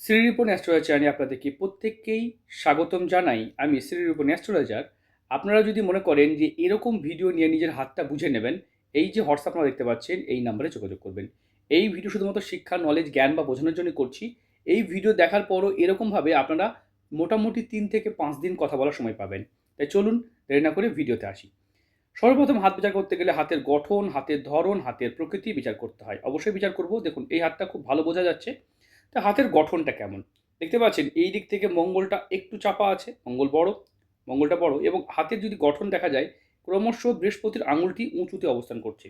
Shrirupan astrologer চ্যানেলে আপনাদেরকে প্রত্যেককেই স্বাগতম জানাই। আমি শ্রীরূপন অ্যাস্ট্রোলজার। আপনারা যদি মনে করেন যে এরকম ভিডিও নিয়ে নিজের হাতটা বুঝে নেবেন, এই যে হোয়াটসঅ্যাপ আপনারা দেখতে পাচ্ছেন, এই নাম্বারে যোগাযোগ করবেন। এই ভিডিও শুধুমাত্র শিক্ষা, নলেজ, জ্ঞান বা বোঝানোর জন্য করছি। এই ভিডিও দেখার পরও এরকমভাবে আপনারা মোটামুটি ৩ থেকে ৫ দিন কথা বলার সময় পাবেন। তাই চলুন দেরি না করে ভিডিওতে আসি। সর্বপ্রথম হাত বিচার করতে গেলে হাতের গঠন, হাতের ধরন, হাতের প্রকৃতি বিচার করতে হয়। অবশ্যই বিচার করব। দেখুন এই হাতটা খুব ভালো বোঝা যাচ্ছে। তা হাতের গঠনটা কেমন? দেখতে পাচ্ছেন এই দিক থেকে মঙ্গলটা একটু চাপা আছে, মঙ্গলটা বড় এবং হাতের যদি গঠন দেখা যায় ক্রমশ বৃহস্পতির আঙুলটি উঁচুতে অবস্থান করছে।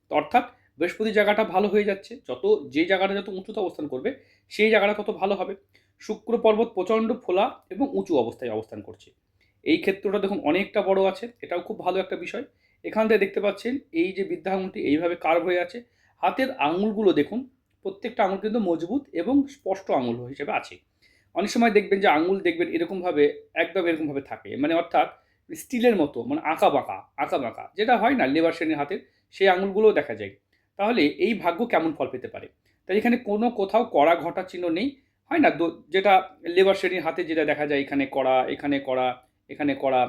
তো অর্থাৎ বৃহস্পতির জায়গাটা ভালো হয়ে যাচ্ছে। যে জায়গাটা যত উঁচুতে অবস্থান করবে সেই জায়গাটা তত ভালো হবে। শুক্র পর্বত প্রচণ্ড ফোলা এবং উঁচু অবস্থায় অবস্থান করছে। এই ক্ষেত্রটা দেখুন অনেকটা বড় আছে, এটাও খুব ভালো একটা বিষয়। এখান থেকে দেখতে পাচ্ছেন এই যে বৃদ্ধা আঙুলটি এইভাবে কার্ভ হয়ে আছে। হাতের আঙুলগুলো দেখুন, প্রত্যেকটা আঙুল কিন্তু মজবুত এবং স্পষ্ট আঙুল হিসেবে আছে। অনেক সময় দেখবেন যে আঙুল দেখবেন এরকমভাবে, একদম এরকমভাবে থাকে, মানে অর্থাৎ স্টিলের মতো, মানে আঁকা বাঁকা যেটা হয় না লেবার শ্রেণীর হাতের, সেই আঙুলগুলোও দেখা যায়। তাহলে এই ভাগ্য কেমন ফল পেতে পারে? তাই এখানে কোনো কোথাও কড়া ঘটা চিহ্ন নেই। হয় না যেটা লেবার শ্রেণীর হাতে যেটা দেখা যায়, এখানে কড়া, এখানে কড়া, এখানে কড়া,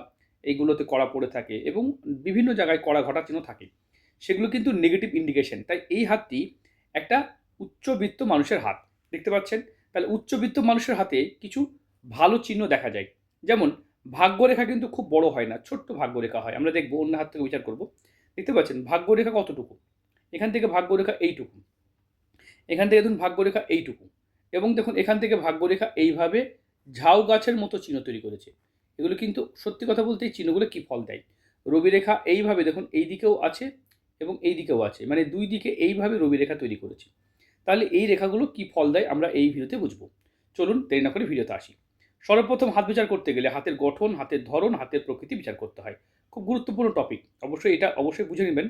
এইগুলোতে কড়া পড়ে থাকে এবং বিভিন্ন জায়গায় কড়া ঘটা চিহ্ন থাকে। সেগুলো কিন্তু নেগেটিভ ইন্ডিকেশন। তাই এই হাতটি একটা উচ্চবিত্ত মানুষের হাত। দেখতে পাচ্ছেন? তাহলে উচ্চবিত্ত মানুষের হাতে কিছু ভালো চিহ্ন দেখা যায়। যেমন ভাগ্যরেখা কিন্তু খুব বড় হয় না, ছোট্ট ভাগ্যরেখা হয়। আমরা দেখব, অন্য হাত থেকে বিচার করব। দেখতে পাচ্ছেন ভাগ্যরেখা কতটুকু? এখান থেকে ভাগ্যরেখা এইটুকু, এখান থেকে দেখুন ভাগ্যরেখা এইটুকু, এবং দেখুন এখান থেকে ভাগ্যরেখা এইভাবে ঝাউ গাছের মতো চিহ্ন তৈরি করেছে। এগুলো কিন্তু সত্যি কথা বলতে এই চিহ্নগুলো কী ফল দেয়? রবিরেখা এইভাবে দেখুন এই দিকেও আছে এবং এই দিকেও আছে, মানে দুই দিকে এইভাবে রবিরেখা তৈরি করেছে। তাহলে এই রেখাগুলো কী ফল দেয় আমরা এই ভিডিওতে বুঝবো। চলুন দেরি না করে ভিডিওতে আসি। সর্বপ্রথম হাত বিচার করতে গেলে হাতের গঠন, হাতের ধরন, হাতের প্রকৃতি বিচার করতে হয়। খুব গুরুত্বপূর্ণ টপিক। এটা অবশ্যই বুঝে নেবেন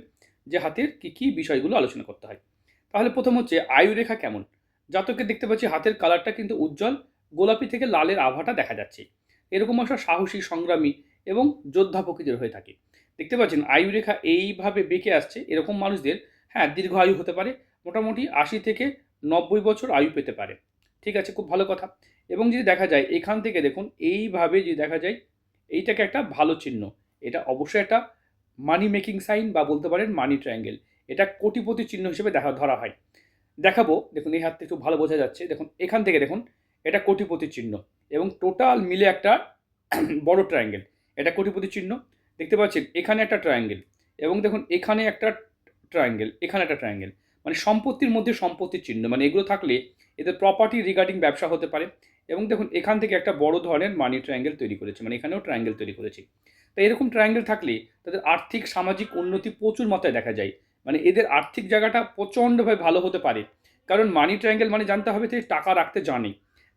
যে হাতের কী কী বিষয়গুলো আলোচনা করতে হয়। তাহলে প্রথম হচ্ছে আয়ুরেখা কেমন? জাতকের দেখতে পাচ্ছি হাতের কালারটা কিন্তু উজ্জ্বল গোলাপি থেকে লালের আভাটা দেখা যাচ্ছে। এরকম একটা সাহসী, সংগ্রামী এবং যোদ্ধা প্রকৃতির হয়ে থাকে। দেখতে পাচ্ছেন আয়ুরেখা এইভাবে বেঁকে আসছে। এরকম মানুষদের হ্যাঁ দীর্ঘ আয়ু হতে পারে। মোটামুটি ৮০ থেকে ৯০ বছর আয়ু পেতে পারে। ঠিক আছে, খুব ভালো কথা। এবং যদি দেখা যায় এখান থেকে দেখুন এইভাবে যদি দেখা যায়, এইটাকে একটা ভালো চিহ্ন। এটা অবশ্যই একটা মানি মেকিং সাইন বা বলতে পারেন মানি ট্রায়াঙ্গেল। এটা কোটিপতি চিহ্ন হিসেবে ধরা হয়। দেখাবো, দেখুন এই হাতটা একটু ভালো বোঝা যাচ্ছে। দেখুন এখান থেকে দেখুন এটা কোটিপতি চিহ্ন এবং টোটাল মিলে একটা বড় ট্রায়াঙ্গেল। এটা কোটিপতি চিহ্ন। দেখতে পাচ্ছেন এখানে একটা ট্রায়াঙ্গেল এবং দেখুন এখানে একটা ট্রায়াঙ্গেল, এখানে একটা ট্রায়াঙ্গেল। মানে সম্পত্তির মধ্যে সম্পত্তির চিহ্ন, মানে এগুলো থাকলে এদের প্রপার্টি রিগার্ডিং ব্যবসা হতে পারে। এবং দেখুন এখান থেকে একটা বড় ধরনের মানি ট্রায়াঙ্গেল তৈরি করেছে, মানে এখানেও ট্রায়াঙ্গেল তৈরি করেছে। তো এরকম ট্রায়াঙ্গেল থাকলে তাদের আর্থিক সামাজিক উন্নতি প্রচুর মাত্রায় দেখা যায়। মানে এদের আর্থিক জায়গাটা প্রচণ্ডভাবে ভালো হতে পারে। কারণ মানি ট্রায়াঙ্গেল মানে জানতে হবে যে টাকা রাখতে জানে।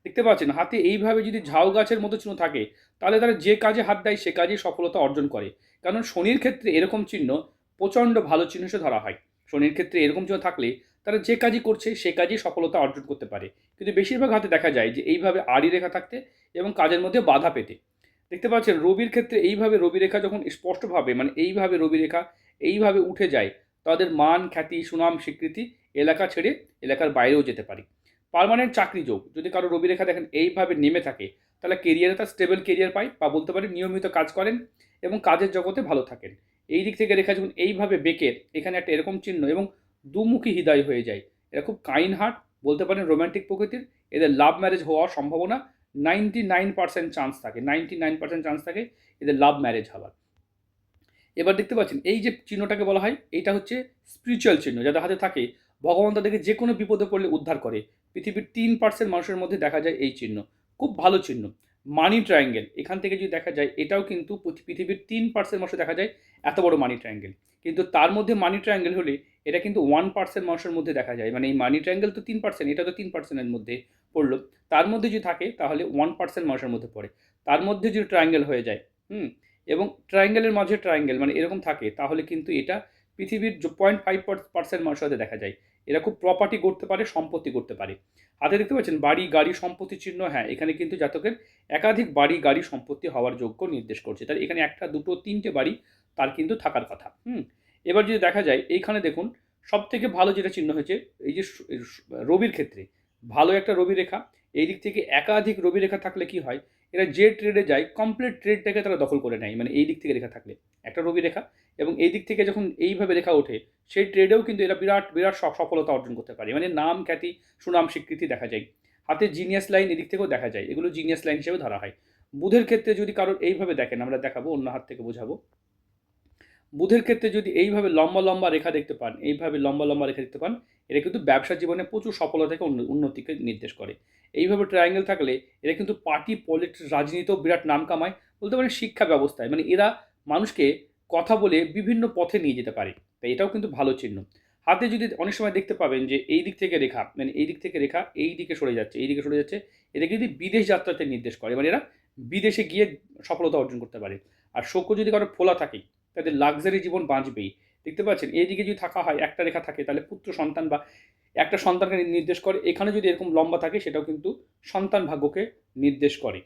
দেখতে পাচ্ছেন হাতে এইভাবে যদি ঝাউ গাছের মতো চিহ্ন থাকে, তাহলে তারা যে কাজে হাত দেয় সে কাজেই সফলতা অর্জন করে। কারণ শনির ক্ষেত্রে এরকম চিহ্ন প্রচণ্ড ভালো চিহ্ন হিসেবে ধরা হয়। শনির ক্ষেত্রে এরকম চিহ্ন থাকলে তারা যে কাজই করছে সে কাজেই সফলতা অর্জন করতে পারে। কিন্তু বেশিরভাগ হাতে দেখা যায় যে এইভাবে আড়ি রেখা থাকতে এবং কাজের মধ্যে বাধা পেতে। দেখতে পাচ্ছেন রবির ক্ষেত্রে এইভাবে রবি রেখা যখন স্পষ্টভাবে, মানে এইভাবে রবি রেখা এইভাবে উঠে যায়, তাদের মান, খ্যাতি, সুনাম, স্বীকৃতি এলাকা ছেড়ে এলাকার বাইরেও যেতে পারে। পার্মানেন্ট চাকরি যোগ যদি কারো রবি রেখা দেখেন এইভাবে নেমে থাকে, তাহলে কেরিয়ারে তার স্টেবল কেরিয়ার পায় বা বলতে পারেন নিয়মিত কাজ করেন এবং কাজের জগতে ভালো থাকেন। এই দিক থেকে রেখা যখন এইভাবে বেঁকে এখানে একটা এরকম চিহ্ন এবং দুমুখী হৃদয় হয়ে যায়, এরা খুব কাইন্ড হার্ট, বলতে পারেন রোম্যান্টিক প্রকৃতির। এদের লাভ ম্যারেজ হওয়ার সম্ভাবনা 99% চান্স থাকে, 99% চান্স থাকে এদের লাভ ম্যারেজ হওয়ার। এবার দেখতে পাচ্ছেন এই যে চিহ্নটাকে বলা হয়, এইটা হচ্ছে স্পিরিচুয়াল চিহ্ন। যাদের হাতে থাকে ভগবান তাদেরকে যে কোনো বিপদে পড়লে উদ্ধার করে। পৃথিবীর 3% মানুষের মধ্যে দেখা যায় এই চিহ্ন। খুব ভালো চিহ্ন। মানি ট্রায়াঙ্গেল এখান থেকে যদি দেখা যায়, এটাও কিন্তু পৃথিবীর 3% মানুষের দেখা যায় এত বড় মানি ট্রায়াঙ্গেল। কিন্তু তার মধ্যে মানি ট্রায়াঙ্গেল হলে এটা কিন্তু 1% মানুষের মধ্যে দেখা যায়। মানে এই মানি ট্রায়াঙ্গেল তো 3%, এটা তো 3%-এর মধ্যে পড়লো। তার মধ্যে যদি থাকে তাহলে 1% মানুষের মধ্যে পড়ে। তার মধ্যে যদি ট্রায়াঙ্গেল হয়ে যায়, এবং ট্রায়াঙ্গেলের মাঝে ট্রায়াঙ্গেল মানে এরকম থাকে, তাহলে কিন্তু এটা পৃথিবীর 0.5% মানুষের সাথে দেখা যায়। এরা খুব প্রপার্টি করতে পারে, সম্পত্তি করতে পারে। হাতে দেখতে পাচ্ছেন বাড়ি, গাড়ি, সম্পত্তি চিহ্ন। হ্যাঁ, এখানে কিন্তু জাতকের একাধিক বাড়ি, গাড়ি, সম্পত্তি হওয়ার যোগ্য নির্দেশ করছে। তাহলে এখানে একটা, দুটো, তিনটে বাড়ি তার কিন্তু থাকার কথা। এবার যদি দেখা যায় এইখানে দেখুন সব থেকে ভালো যেটা চিহ্ন হয়েছে, এই যে রবির ক্ষেত্রে ভালো একটা রবি রেখা এই দিক থেকে একাধিক রবি রেখা থাকলে কি হয়, এরা যে ট্রেডে যায় কমপ্লিট ট্রেডটাকে তারা দখল করে নেয়, মানে এই দিক থেকে রেখা থাকলে একটা রবি রেখা, এবং এই দিক থেকে যখন এইভাবে রেখা ওঠে সেই ট্রেডেও কিন্তু এরা বিরাট বিরাট সফলতা অর্জন করতে পারে, মানে নাম খ্যাতি সুনাম স্বীকৃতি দেখা যায়। হাতে জিনিয়াস লাইন এদিক থেকেও দেখা যায়, এগুলো জিনিয়াস লাইন হিসেবে ধরা হয়। বুধের ক্ষেত্রে যদি কারোর এইভাবে দেখেন, আমরা দেখাবো অন্য হাত থেকে বোঝাবো। বুধের ক্ষেত্রে যদি এইভাবে লম্বা লম্বা রেখা দেখতে পান, এইভাবে লম্বা লম্বা রেখা দেখতে পান, এটা কিন্তু ব্যবসা জীবনে প্রচুর সফলতা থেকে উন্নতিকে নির্দেশ করে। এইভাবে ট্রায়াঙ্গেল থাকলে এরা কিন্তু পার্টি পলিটিক্স রাজনীতিতেও বিরাট নাম কামায়, বলতে পারেন শিক্ষা ব্যবস্থায়, মানে এরা মানুষকে কথা বলে বিভিন্ন পথে নিয়ে যেতে পারে, তাই এটাও কিন্তু ভালো চিহ্ন। হাতে যদি অনেক সময় দেখতে পাবেন যে এই দিক থেকে রেখা, মানে এই দিক থেকে রেখা এই দিকে সরে যাচ্ছে, এই দিকে সরে যাচ্ছে, এটা কিন্তু বিদেশ যাত্রাতে নির্দেশ করে, মানে এরা বিদেশে গিয়ে সফলতা অর্জন করতে পারে। আর শুক্র যদি কারো ফোলা থাকে তাদের লাক্সারি জীবন বাঁচবেই। দেখতে পাচ্ছেন এইদিকে যদি থাকা হয়, একটা রেখা থাকে তাহলে পুত্র সন্তান বা একটা সন্তানকে নির্দেশ করে, এখানে যদি এরকম লম্বা থাকে সেটাও কিন্তু সন্তান ভাগ্যকে নির্দেশ করে।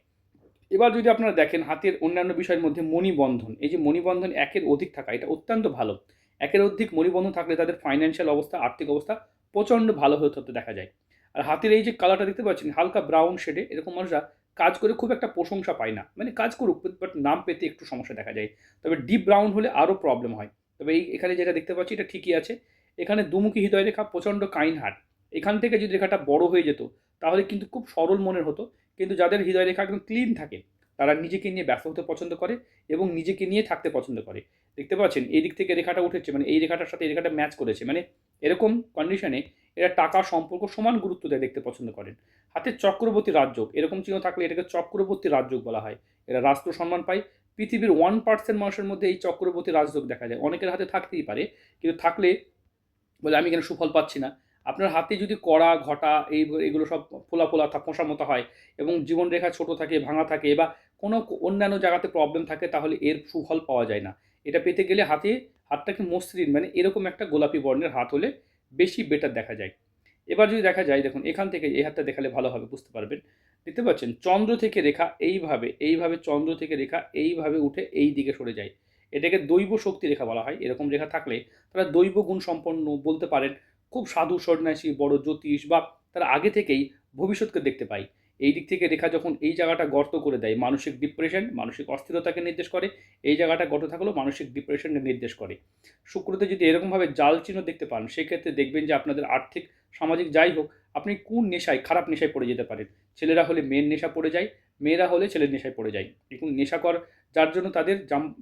এবার যদি আপনারা দেখেন হাতের অন্যান্য বিষয়ের মধ্যে মণিবন্ধন, এই যে মণিবন্ধন একের অধিক থাকা এটা অত্যন্ত ভালো। একের অধিক মণিবন্ধন থাকলে তাদের ফাইন্যান্সিয়াল অবস্থা, আর্থিক অবস্থা প্রচণ্ড ভালো হতে দেখা যায়। আর হাতের এই যে কালারটা দেখতে পাচ্ছেন হালকা ব্রাউন শেডে, এরকম মানুষরা কাজ করে খুব একটা প্রশংসা পায় না, মানে কাজ করুক বাট নাম পেতে একটু সমস্যা দেখা যায়। তবে ডিপ ব্রাউন হলে আরও প্রবলেম হয়। তবে এখানে যেটা দেখতে পাচ্ছি এটা ঠিকই আছে। এখানে দুমুখী হৃদয় রেখা, প্রচণ্ড কাইন্ড হার্ট। এখান থেকে যদি রেখাটা বড় হয়ে যেত তাহলে কিন্তু খুব সরল মনের হতো। কিন্তু যাদের হৃদয় রেখা একদম ক্লিন থাকে তারা নিজেকে নিয়ে ব্যস্ত হতে পছন্দ করে এবং নিজেকে নিয়ে থাকতে পছন্দ করে। দেখতে পাচ্ছেন এই দিক থেকে রেখাটা উঠেছে, মানে এই রেখাটার সাথে এই রেখাটা ম্যাচ করেছে, মানে এরকম কন্ডিশনে এরা টাকা সম্পর্ক সমান গুরুত্ব দেয়, দেখতে পছন্দ করেন। হাতে চক্রবর্তী রাজযোগ, এরকম চিহ্ন থাকলে এটাকে চক্রবর্তী রাজযোগ বলা হয়। এরা রাষ্ট্র সম্মান পায়। পৃথিবীর 1% মানুষের মধ্যে এই চক্রবর্তী রাজযোগ দেখা যায়, অনেকের হাতে থাকতেই পারে, কিন্তু থাকলে বলে আমি কেন সুফল পাচ্ছি না। আপনার হাতে যদি কড়া ঘটা এইগুলো সব ফোলা ফোলা ফোঁসার মতো হয় এবং জীবনরেখা ছোট থাকে, ভাঙা থাকে, বা কোনো অন্যান্য জায়গাতে প্রবলেম থাকে, তাহলে এর সুফল পাওয়া যায় না। এটা পেতে গেলে হাতটাকে মসৃণ, মানে এরকম একটা গোলাপি বর্ণের হাত হলে বেশি বেটার দেখা যায়। এবার যদি দেখা যায়, দেখুন এখান থেকে এই হাতটা দেখালে ভালোভাবে বুঝতে পারবেন। দেখতে পাচ্ছেন চন্দ্র থেকে রেখা এইভাবে এইভাবে চন্দ্র থেকে রেখা এইভাবে উঠে এই দিকে সরে যায়, এটাকে দৈব শক্তি রেখা বলা হয়। এরকম রেখা থাকলে তারা দৈব গুণ সম্পন্ন, বলতে পারেন খুব সাধু সন্ন্যাসী, বড় জ্যোতিষ, বা তারা আগে থেকেই ভবিষ্যৎকে দেখতে পায়। এই দিক থেকে রেখা যখন এই জায়গাটা গর্ত করে দেয়, মানসিক ডিপ্রেশন, মানসিক অস্থিরতাকে নির্দেশ করে। এই জায়গাটা গর্ত থাকলেও মানসিক ডিপ্রেশনকে নির্দেশ করে। শুক্রতে যদি এরকমভাবে জাল চিহ্ন দেখতে পান, সেক্ষেত্রে দেখবেন যে আপনাদের আর্থিক, সামাজিক যাই হোক, আপনি কোন নেশায়, খারাপ নেশায় পড়ে যেতে পারেন। ছেলেরা হলে মেয়ের নেশা পড়ে যায়, মেয়েরা হলে ছেলের নেশায় পড়ে যায়। এখন নেশাকর, যার জন্য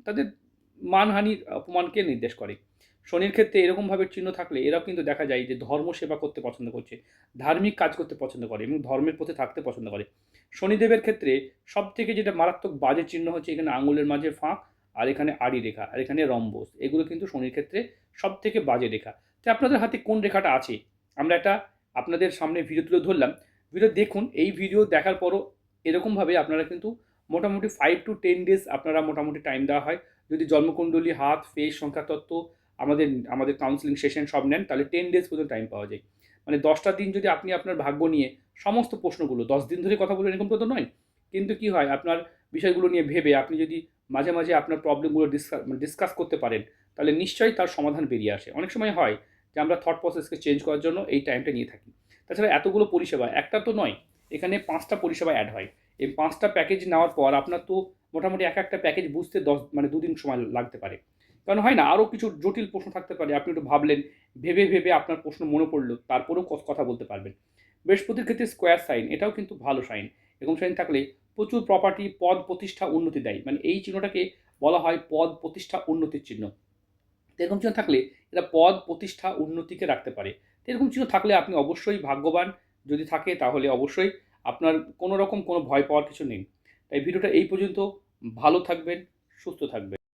তাদের মানহানির, অপমানকে নির্দেশ করে। শনির ক্ষেত্রে এরকমভাবে চিহ্ন থাকলে এরাও কিন্তু দেখা যায় যে ধর্ম সেবা করতে পছন্দ করছে, ধার্মিক কাজ করতে পছন্দ করে এবং ধর্মের পথে থাকতে পছন্দ করে। শনিদেবের ক্ষেত্রে সব থেকে যেটা মারাত্মক বাজে চিহ্ন হচ্ছে এখানে আঙুলের মাঝে ফাঁক, আর এখানে আড়ি রেখা, আর এখানে রম্বস, এগুলো কিন্তু শনির ক্ষেত্রে সব থেকে বাজে রেখা। তো আপনাদের হাতে কোন রেখাটা আছে আমরা এটা আপনাদের সামনে ভিডিও তুলে ধরলাম। ভিডিও দেখুন, এই ভিডিও দেখার পরও এরকমভাবে আপনারা কিন্তু মোটামুটি 5 to 10 days আপনারা মোটামুটি টাইম দেওয়া হয়। যদি জন্মকুণ্ডলী, হাত, ফেস, সংখ্যাতত্ত্ব, আমাদের আমাদের কাউন্সিলিং সেশন সব নেন, তাহলে 10 days পর্যন্ত টাইম পাওয়া যায়। মানে 10টা দিন যদি আপনি আপনার ভাগ্য নিয়ে সমস্ত প্রশ্নগুলো 10 দিন ধরে কথা বলবেন, এরকম তো নয়। কিন্তু কি হয়, আপনার বিষয়গুলো নিয়ে ভেবে আপনি যদি মাঝে মাঝে আপনার প্রবলেমগুলো ডিসকাস করতে পারেন, তাহলে নিশ্চয়ই তার সমাধান বেরিয়ে আসে। অনেক সময় হয় যে আমরা থট প্রসেসকে চেঞ্জ করার জন্য এই টাইমটা নিয়ে থাকি। তাছাড়া এতগুলো পরিষেবা একটা তো নয়, এখানে 5টা পরিষেবা অ্যাড হয়। এই 5টা প্যাকেজ নেওয়ার পর আপনার তো মোটামুটি একটা প্যাকেজ বুঝতে 2 দিন সময় লাগতে পারে। কারণ হয় না, আরও কিছু জটিল প্রশ্ন থাকতে পারে, আপনি একটু ভাবলেন, ভেবে ভেবে আপনার প্রশ্ন মনে পড়লো, তারপরেও কথা বলতে পারবেন। বৃহস্পতির ক্ষেত্রে স্কোয়ার সাইন, এটাও কিন্তু ভালো সাইন। এরকম সাইন থাকলে প্রচুর প্রপার্টি, পদ প্রতিষ্ঠা, উন্নতি দেয়, মানে এই চিহ্নটাকে বলা হয় পদ প্রতিষ্ঠা উন্নতির চিহ্ন। এরকম চিহ্ন থাকলে এরা পদ প্রতিষ্ঠা উন্নতিকে রাখতে পারে। এরকম চিহ্ন থাকলে আপনি অবশ্যই ভাগ্যবান। যদি থাকে তাহলে অবশ্যই আপনার কোনো রকম কোনো ভয় পাওয়ার কিছু নেই। তাই ভিডিওটা এই পর্যন্ত। ভালো থাকবেন, সুস্থ থাকবেন।